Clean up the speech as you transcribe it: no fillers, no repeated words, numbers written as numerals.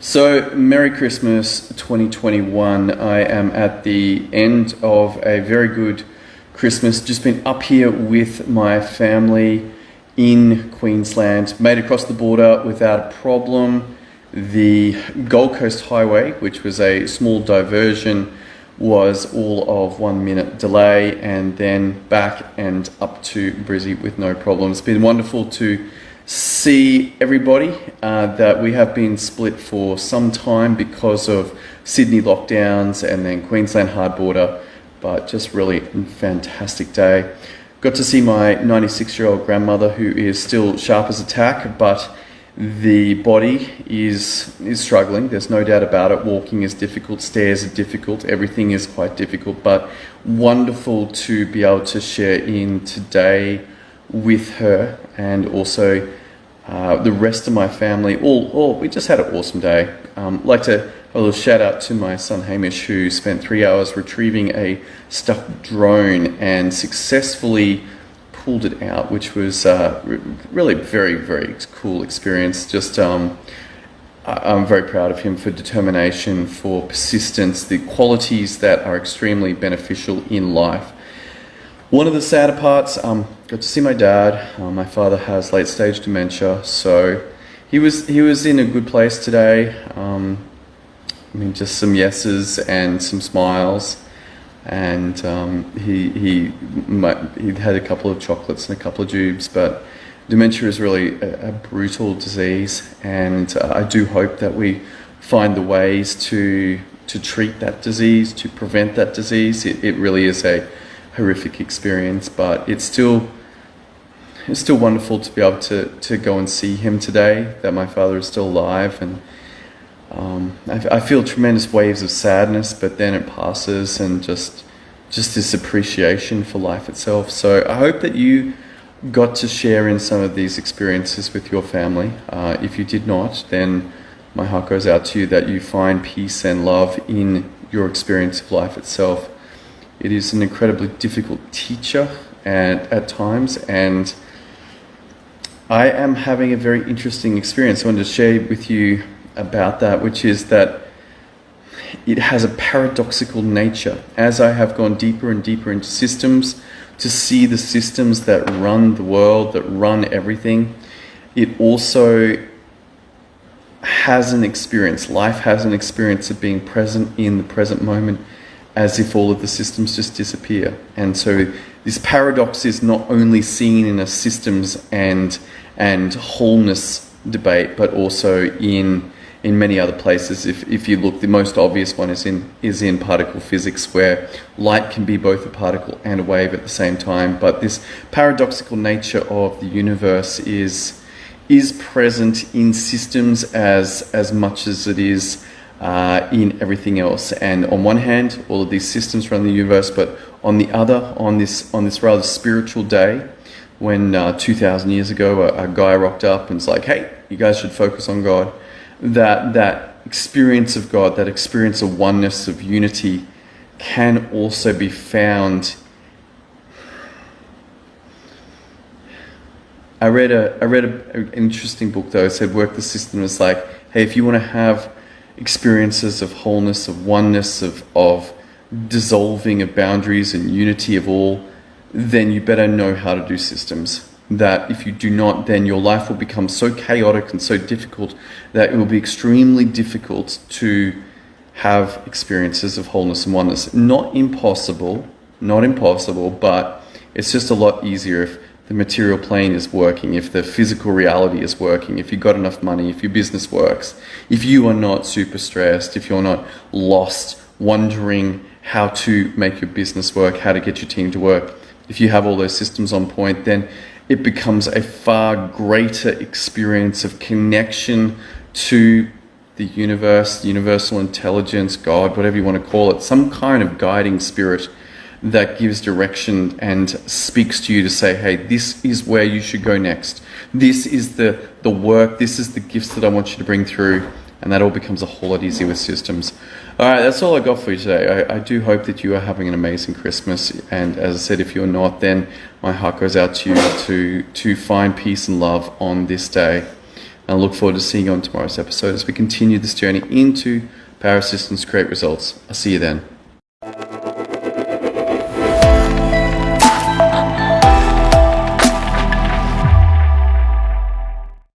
So, Merry Christmas 2021. I am at the end of a very good Christmas. Just been up here with my family in Queensland. Made across the border without a problem. The Gold Coast Highway, which was a small diversion, was all of 1 minute delay, and then back and up to Brizzy with no problem. It's been wonderful to see everybody. That we have been split for some time because of Sydney lockdowns and then Queensland hard border, but just really a fantastic day. Got to see my 96-year-old grandmother, who is still sharp as a tack, but the body is struggling. There's no doubt about it. Walking is difficult, stairs are difficult, everything is quite difficult, but wonderful to be able to share in today with her, and also the rest of my family. We just had an awesome day. Like to have a little shout out to my son Hamish, who spent 3 hours retrieving a stuffed drone and successfully pulled it out, which was really very, very cool experience. Just I'm very proud of him for determination, for persistence, the qualities that are extremely beneficial in life. One of the sadder parts, got to see my dad. My father has late stage dementia, so he was in a good place today. Just some yeses and some smiles, and he had a couple of chocolates and a couple of jubes. But dementia is really a brutal disease, and I do hope that we find the ways to treat that disease, to prevent that disease. It really is a horrific experience, but it's still wonderful to be able to go and see him today, that my father is still alive. And I feel tremendous waves of sadness, but then it passes, and just this appreciation for life itself. So I hope that you got to share in some of these experiences with your family. If you did not, then my heart goes out to you, that you find peace and love in your experience of life itself. It is an incredibly difficult teacher at times, and I am having a very interesting experience. I wanted to share with you about that, which is that it has a paradoxical nature. As I have gone deeper and deeper into systems, to see the systems that run the world, that run everything, it also has an experience. Life has an experience of being present in the present moment, as if all of the systems just disappear. And so this paradox is not only seen in a systems and wholeness debate, but also in many other places. If you look, the most obvious one is in particle physics, where light can be both a particle and a wave at the same time. But this paradoxical nature of the universe is present in systems as much as it is in everything else. And on one hand, all of these systems run the universe, but on the other, on this rather spiritual day, when 2,000 years ago a guy rocked up and was like, "Hey, you guys should focus on God," that experience of God, that experience of oneness, of unity, can also be found. I read an interesting book, though. It said, work the system as like, hey, if you want to have experiences of wholeness, of oneness, of dissolving of boundaries and unity of all, then you better know how to do systems. That if you do not, then your life will become so chaotic and so difficult that it will be extremely difficult to have experiences of wholeness and oneness. Not impossible, but it's just a lot easier if the material plane is working, if the physical reality is working, if you've got enough money, if your business works, if you are not super stressed, if you're not lost, wondering how to make your business work, how to get your team to work. If you have all those systems on point, then it becomes a far greater experience of connection to the universe, universal intelligence, God, whatever you want to call it, some kind of guiding spirit that gives direction and speaks to you to say, hey, this is where you should go next. This is the work, this is the gifts that I want you to bring through. And that all becomes a whole lot easier with systems. All right, that's all I got for you today. I do hope that you are having an amazing Christmas. And as I said, if you're not, then my heart goes out to you to find peace and love on this day. I look forward to seeing you on tomorrow's episode as we continue this journey into Power Systems Create Results. I'll see you then.